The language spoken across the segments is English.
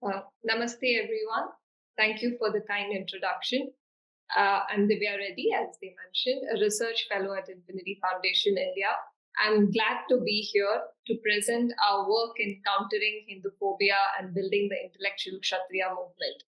Namaste, everyone. Thank you for the kind introduction. I'm Divya Reddy, as they mentioned, a research fellow at Infinity Foundation India. I'm glad to be here to present our work in countering Hinduphobia and building the intellectual Kshatriya movement.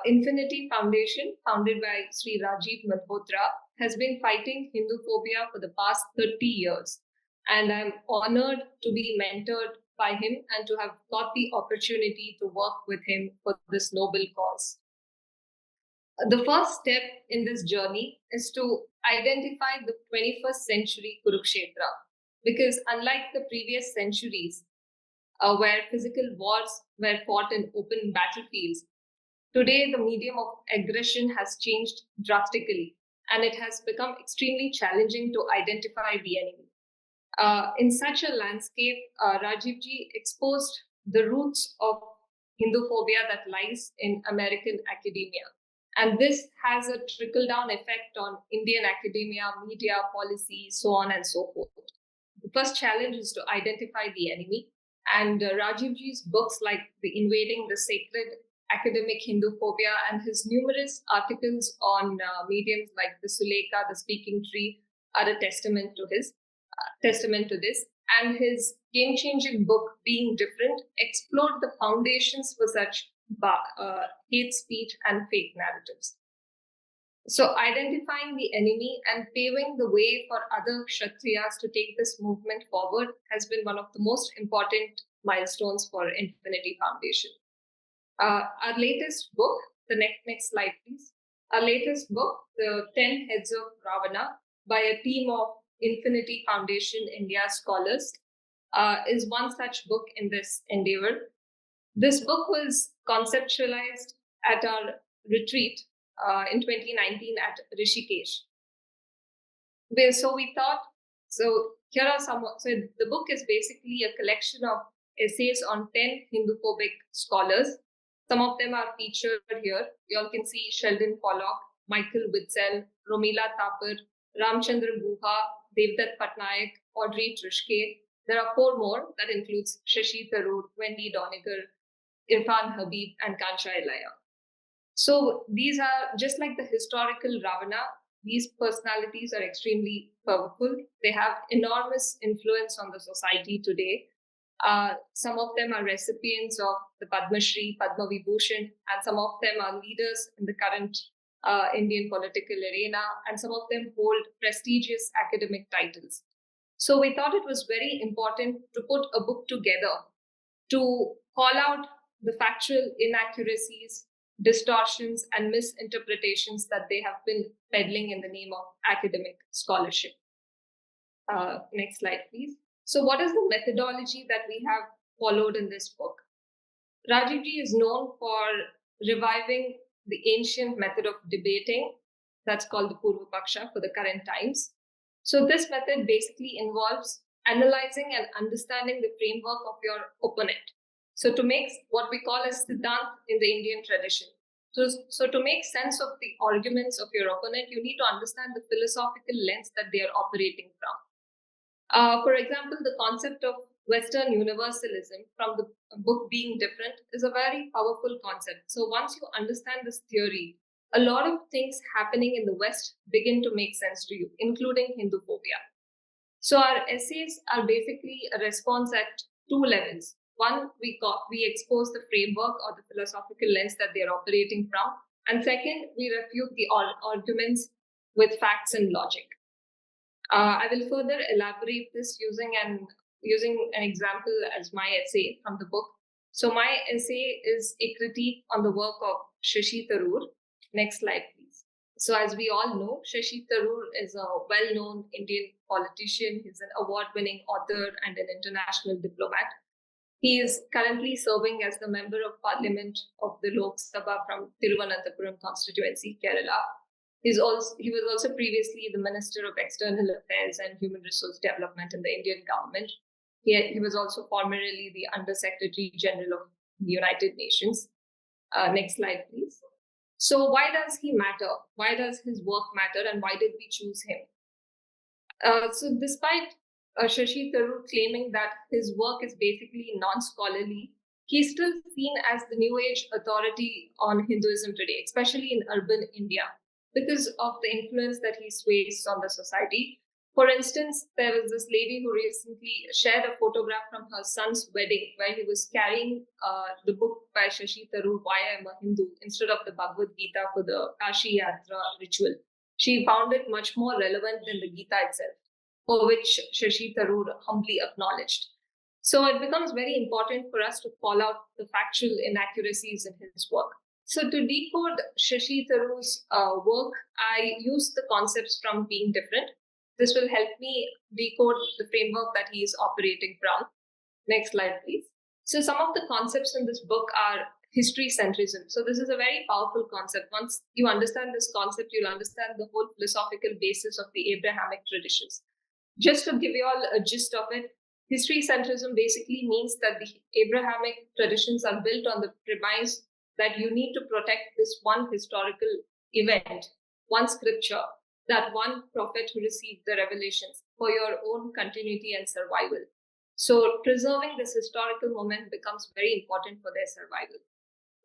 Infinity Foundation, founded by Sri Rajiv Malhotra, has been fighting Hinduphobia for the past 30 years. And I'm honored to be mentored by him and to have got the opportunity to work with him for this noble cause. The first step in this journey is to identify the 21st century Kurukshetra, because unlike the previous centuries, where physical wars were fought in open battlefields, today the medium of aggression has changed drastically, and it has become extremely challenging to identify the enemy. In such a landscape, Rajivji exposed the roots of Hinduphobia that lies in American academia. And this has a trickle down effect on Indian academia, media, policy, so on and so forth. The first challenge is to identify the enemy. And Rajivji's books like The Invading the Sacred, Academic Hinduphobia, and his numerous articles on mediums like the Sulekha, the Speaking Tree, are a testament to this. And his game-changing book, Being Different, explored the foundations for such hate speech and fake narratives. So identifying the enemy and paving the way for other Kshatriyas to take this movement forward has been one of the most important milestones for Infinity Foundation. Our latest book, the next slide, please. Our latest book, The 10 Heads of Ravana, by a team of Infinity Foundation India scholars, is one such book in this endeavor. This book was conceptualized at our retreat in 2019 at Rishikesh. So we thought, so here are some, so the book is basically a collection of essays on 10 Hinduphobic scholars. Some of them are featured here. You all can see Sheldon Pollock, Michael Witzel, Romila Thapar, Ramchandra Guha, Devdutt Patnaik, Audrey Trishke. There are 4 more. That includes Shashi Tharoor, Wendy Doniger, Irfan Habib, and Kansha Ilaya. So these are just like the historical Ravana. These personalities are extremely powerful. They have enormous influence on the society today. Some of them are recipients of the Padma Shri, Padma Vibhushan, and some of them are leaders in the current Indian political arena, and some of them hold prestigious academic titles. So we thought it was very important to put a book together to call out the factual inaccuracies, distortions, and misinterpretations that they have been peddling in the name of academic scholarship. Next slide, please. So what is the methodology that we have followed in this book? Rajivji is known for reviving the ancient method of debating that's called the Purvapaksha for the current times. So this method basically involves analyzing and understanding the framework of your opponent. So to make what we call as siddhant in the Indian tradition. So to make sense of the arguments of your opponent, you need to understand the philosophical lens that they are operating from. For example, the concept of Western universalism from the book Being Different is a very powerful concept. So once you understand this theory, a lot of things happening in the West begin to make sense to you, including Hinduphobia. So our essays are basically a response at 2 levels. One, we expose the framework or the philosophical lens that they're operating from. And second, we refute the arguments with facts and logic. I will further elaborate this using an example as my essay from the book. So my essay is a critique on the work of Shashi Tharoor. Next slide, please. So as we all know, Shashi Tharoor is a well-known Indian politician. He's an award-winning author and an international diplomat. He is currently serving as the Member of Parliament of the Lok Sabha from Thiruvananthapuram constituency, Kerala. He was also previously the Minister of External Affairs and Human Resource Development in the Indian government. He was also formerly the Under Secretary General of the United Nations. Next slide, please. So why does he matter? Why does his work matter, and why did we choose him? So despite Shashi Tharoor claiming that his work is basically non-scholarly, he's still seen as the New Age authority on Hinduism today, especially in urban India, because of the influence that he sways on the society. For instance, there was this lady who recently shared a photograph from her son's wedding where he was carrying the book by Shashi Tharoor, Why I'm a Hindu, instead of the Bhagavad Gita for the Kashi Yatra ritual. She found it much more relevant than the Gita itself, for which Shashi Tharoor humbly acknowledged. So it becomes very important for us to call out the factual inaccuracies in his work. So to decode Shashi Tharoor's work, I use the concepts from Being Different. This will help me decode the framework that he is operating from. Next slide, please. So some of the concepts in this book are history-centrism. So this is a very powerful concept. Once you understand this concept, you'll understand the whole philosophical basis of the Abrahamic traditions. Just to give you all a gist of it, history-centrism basically means that the Abrahamic traditions are built on the premise that you need to protect this one historical event, one scripture, that one prophet who received the revelations for your own continuity and survival. So preserving this historical moment becomes very important for their survival.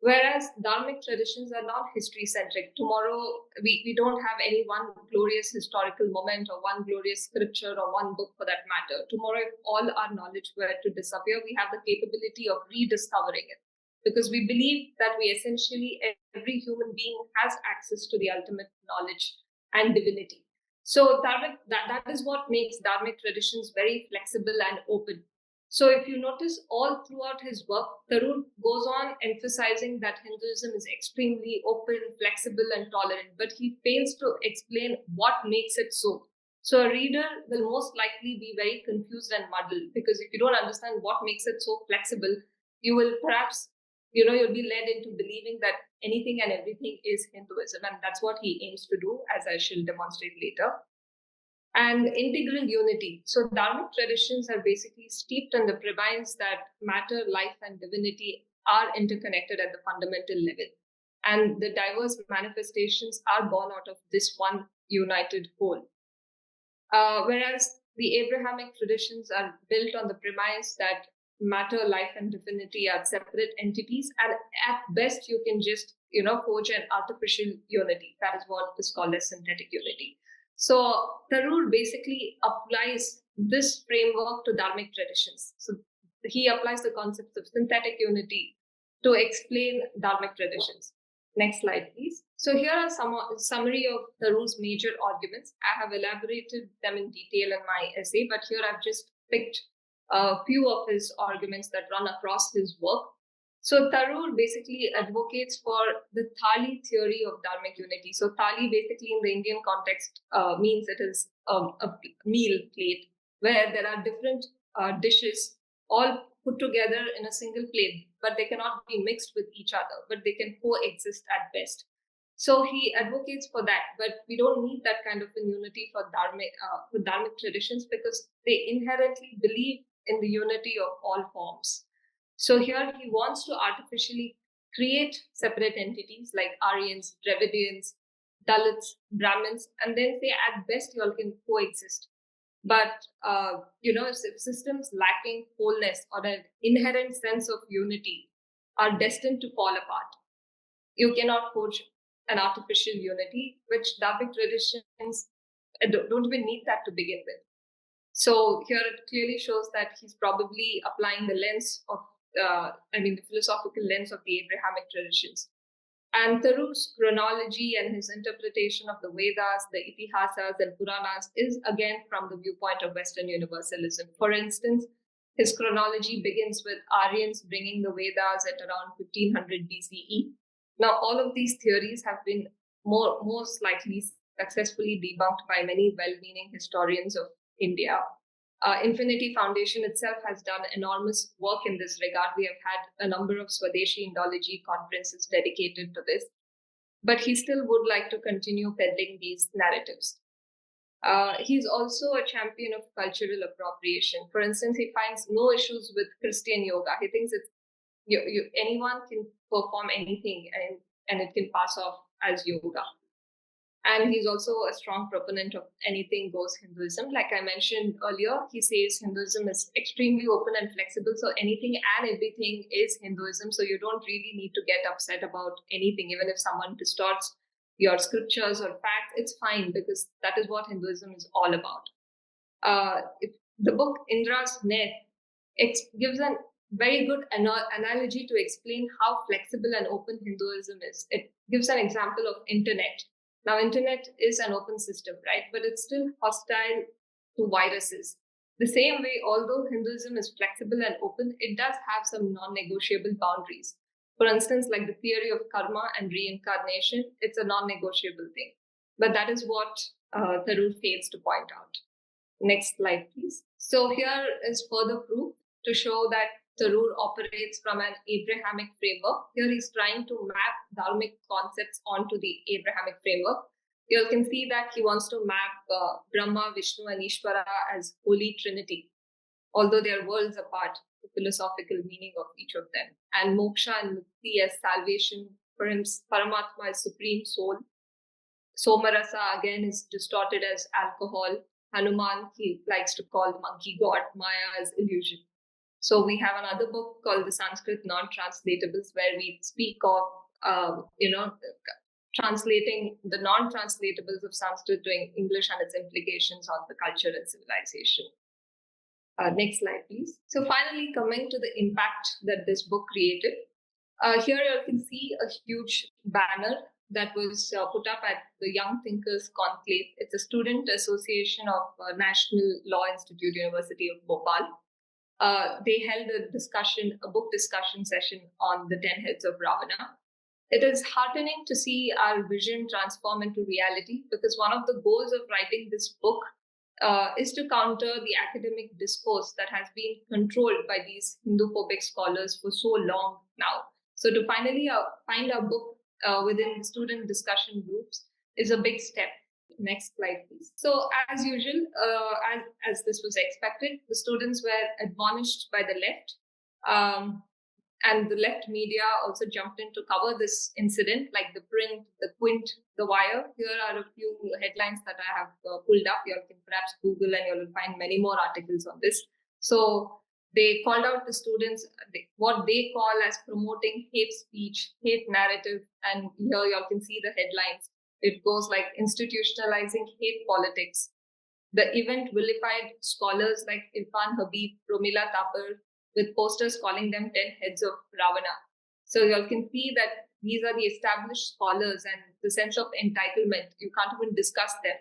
Whereas Dharmic traditions are not history-centric. Tomorrow, we don't have any one glorious historical moment or one glorious scripture or one book for that matter. Tomorrow, if all our knowledge were to disappear, we have the capability of rediscovering it. Because we believe that we essentially, every human being has access to the ultimate knowledge and divinity. So that is what makes Dharmic traditions very flexible and open. So if you notice all throughout his work, Tharoor goes on emphasizing that Hinduism is extremely open, flexible, and tolerant, but he fails to explain what makes it so. So a reader will most likely be very confused and muddled, because if you don't understand what makes it so flexible, you will perhaps, you'll be led into believing that anything and everything is Hinduism, and that's what he aims to do, as I shall demonstrate later. And integral unity. So Dharmic traditions are basically steeped in the premise that matter, life, and divinity are interconnected at the fundamental level. And the diverse manifestations are born out of this one united whole. Whereas the Abrahamic traditions are built on the premise that matter, life, and divinity are separate entities, and at best you can just forge an artificial unity. That is what is called as synthetic unity. So Tharoor basically applies this framework to Dharmic traditions. So he applies the concept of synthetic unity to explain Dharmic traditions. Next slide, please. So here are some summary of Tharoor's major arguments. I have elaborated them in detail in my essay, but here I've just picked a few of his arguments that run across his work. So Tharoor basically advocates for the thali theory of Dharmic unity. So thali basically in the Indian context means it is a meal plate where there are different dishes all put together in a single plate, but they cannot be mixed with each other, but they can coexist at best. So he advocates for that, but we don't need that kind of a unity for Dharmic traditions, because they inherently believe in the unity of all forms. So here he wants to artificially create separate entities like Aryans, Dravidians, Dalits, Brahmins, and then say at best you all can coexist. But if systems lacking wholeness or an inherent sense of unity are destined to fall apart, you cannot forge an artificial unity, which Dharmic traditions don't even need that to begin with. So here it clearly shows that he's probably applying the lens of, the philosophical lens of the Abrahamic traditions. And Tharoor's chronology and his interpretation of the Vedas, the Itihasas, and Puranas is again from the viewpoint of Western universalism. For instance, his chronology begins with Aryans bringing the Vedas at around 1500 BCE. Now, all of these theories have been most likely successfully debunked by many well-meaning historians of India. Infinity Foundation itself has done enormous work in this regard. We have had a number of Swadeshi Indology conferences dedicated to this, but he still would like to continue peddling these narratives. He's also a champion of cultural appropriation. For instance, he finds no issues with Christian yoga. He thinks it's anyone can perform anything and it can pass off as yoga. And he's also a strong proponent of anything goes Hinduism. Like I mentioned earlier, he says Hinduism is extremely open and flexible. So anything and everything is Hinduism. So you don't really need to get upset about anything. Even if someone distorts your scriptures or facts, it's fine because that is what Hinduism is all about. The book Indra's Net gives a very good analogy to explain how flexible and open Hinduism is. It gives an example of internet. Now, internet is an open system, right? But it's still hostile to viruses. The same way, although Hinduism is flexible and open, it does have some non-negotiable boundaries. For instance, like the theory of karma and reincarnation, it's a non-negotiable thing. But that is what Tharoor fails to point out. Next slide, please. So here is further proof to show that Tharoor operates from an Abrahamic framework. Here he's trying to map Dharmic concepts onto the Abrahamic framework. You can see that he wants to map Brahma, Vishnu, and Ishvara as Holy Trinity, although they are worlds apart, the philosophical meaning of each of them. And moksha and mukti as salvation, for him, Paramatma as supreme soul. Somarasa again is distorted as alcohol. Hanuman, he likes to call the monkey god. Maya is illusion. So we have another book called the Sanskrit Non-Translatables, where we speak of, translating the non-translatables of Sanskrit to English and its implications on the culture and civilization. Next slide, please. So finally, coming to the impact that this book created. Here you can see a huge banner that was put up at the Young Thinkers Conclave. It's a student association of National Law Institute, University of Bhopal. They held a book discussion session on the 10 Heads of Ravana. It is heartening to see our vision transform into reality, because one of the goals of writing this book is to counter the academic discourse that has been controlled by these Hinduphobic scholars for so long now. So to finally find a book within the student discussion groups is a big step. Next slide, please. So as usual, as this was expected, the students were admonished by the left. And the left media also jumped in to cover this incident, like the print, the quint, the wire. Here are a few headlines that I have pulled up. You can perhaps Google and you will find many more articles on this. So they called out the students what they call as promoting hate speech, hate narrative. And here you can see the headlines. It goes like institutionalizing hate politics. The event vilified scholars like Irfan Habib, Promila Tapar, with posters calling them 10 heads of Ravana. So you can see that these are the established scholars, and the sense of entitlement, you can't even discuss them.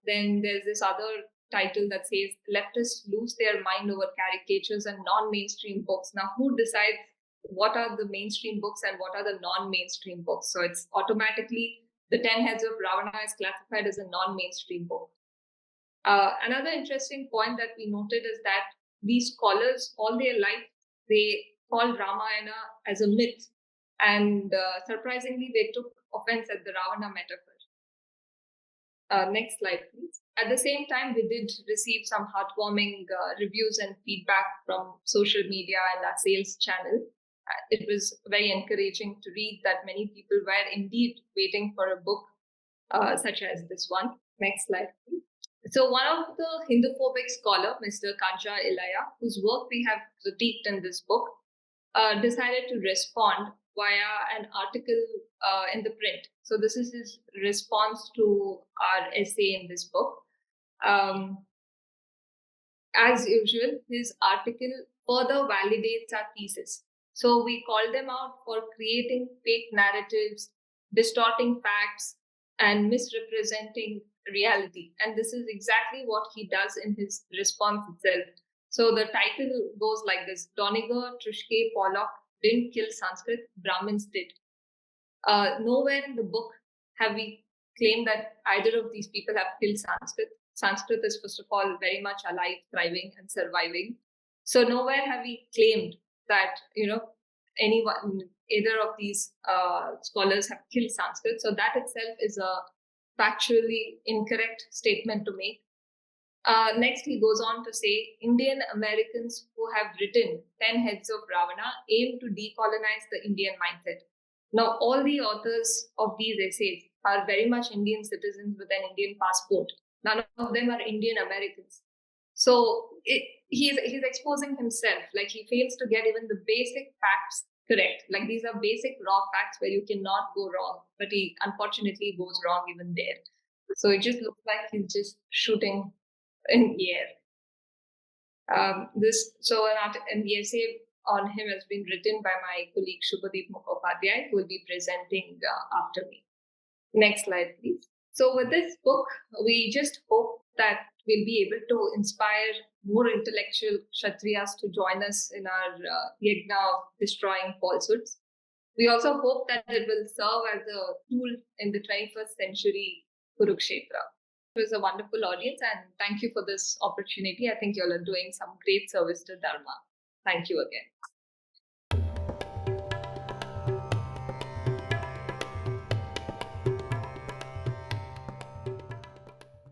Then there's this other title that says, leftists lose their mind over caricatures and non-mainstream books. Now, who decides what are the mainstream books and what are the non-mainstream books? So it's automatically the 10 Heads of Ravana is classified as a non-mainstream book. Another interesting point that we noted is that these scholars, all their life, they called Ramayana as a myth. And surprisingly, they took offense at the Ravana metaphor. Next slide, please. At the same time, we did receive some heartwarming reviews and feedback from social media and our sales channel. It was very encouraging to read that many people were indeed waiting for a book such as this one. Next slide, please. So one of the Hinduphobic scholar, Mr. Kanja Ilaya, whose work we have critiqued in this book, decided to respond via an article in the print. So this is his response to our essay in this book. As usual, his article further validates our thesis. So we call them out for creating fake narratives, distorting facts, and misrepresenting reality. And this is exactly what he does in his response itself. So the title goes like this: Doniger, Trishke, Pollock didn't kill Sanskrit, Brahmins did. Nowhere in the book have we claimed that either of these people have killed Sanskrit. Sanskrit is, first of all, very much alive, thriving, and surviving. So nowhere have we claimed that, anyone, either of these scholars have killed Sanskrit. So that itself is a factually incorrect statement to make. Next, he goes on to say, Indian Americans who have written 10 Heads of Ravana aim to decolonize the Indian mindset. Now, all the authors of these essays are very much Indian citizens with an Indian passport. None of them are Indian Americans. So he's exposing himself. Like, he fails to get even the basic facts correct. Like, these are basic raw facts where you cannot go wrong, but he unfortunately goes wrong even there. So it just looks like he's just shooting in the air. An essay on him has been written by my colleague Shubhadeep Mukhopadhyay, who will be presenting after me. Next slide, please. So with this book, we just hope that we'll be able to inspire more intellectual Kshatriyas to join us in our yajna of destroying falsehoods. We also hope that it will serve as a tool in the 21st century Kurukshetra. It was a wonderful audience, and thank you for this opportunity. I think you all are doing some great service to Dharma. Thank you again.